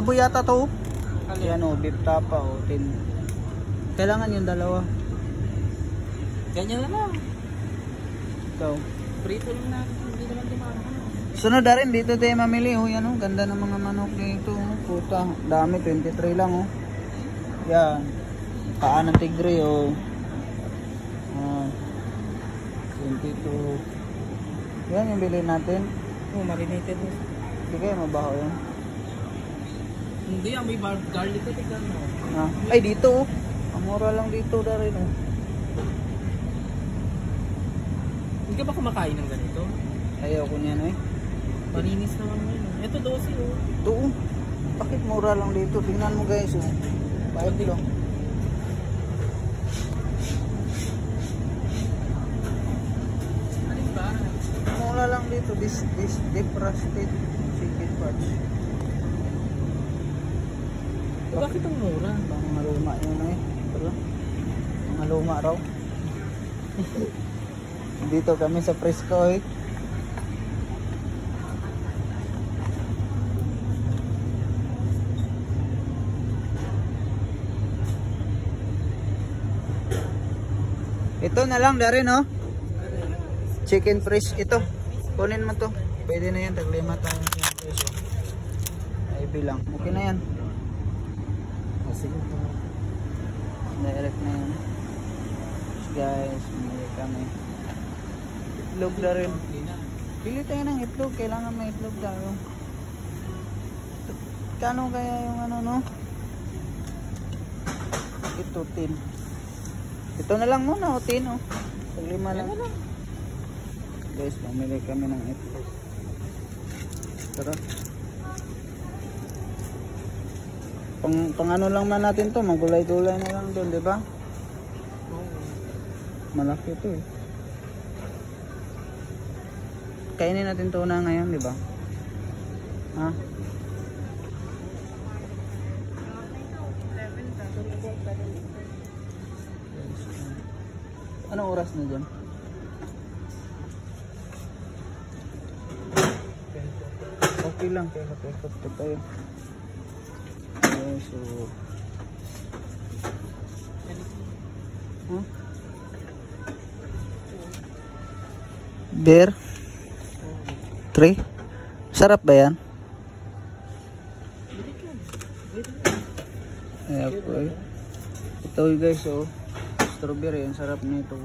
baboy yata to. Alin? Yan o, beef tapa o, tin. Kailangan yung dalawa. Ganyan na lang. Ikaw. Prito lang natin. Hindi naman dimano. Sunod na rin, dito tayo mamili oh. Yan oh, ganda ng mga manok dito oh. Puta, dami, 23 lang oh. Yan. Paa ng tigre oh. 22. Yan yung bilhin natin. Oh, marinated mo. Hindi kaya mabaho yan. Hindi, may garlic ko. Tignan mo. Ay dito oh. Ang mura lang dito na rin oh. Hindi ka ba kumakain ng ganito? Ayaw ko niyan eh. Malinis naman mo yun. Ito 12 oh. Ito oh. Bakit mura lang dito? Tingnan mo guys oh. 5 lang. Alin ba? Mura lang dito. This deep roasted chicken parts. Bakit ang mura? Mga luma yun eh. Pero, mga luma raw. Dito kami sa Frisco eh. Ito na lang dari no. Chicken fresh ito. Kunin mo to. Pwede na yan. Taglima tayo sa presyo. Ay bilang. Okay na yan. Sige po. Direct na yan. Guys, may kami. Itlog na rin. Pili tayo ng itlog. Kailangan may itlog tayo. Kano kaya yung ano no? Ito tin. Ito na lang muna o tin o. Taglima lang. Guys, mamili kami ng itlog. Tara. Pang ano lang man natin to, magulay-gulay na lang doon, di ba? Malaki to eh. Kainin natin to na ngayon, di ba? Ha? Anong oras na dyan? Okay lang, kaya kapag tayo. Okay, so beer 3. Sarap ba yan? Ayan po eh. Ito guys oh. Strawberry, ang sarap nito.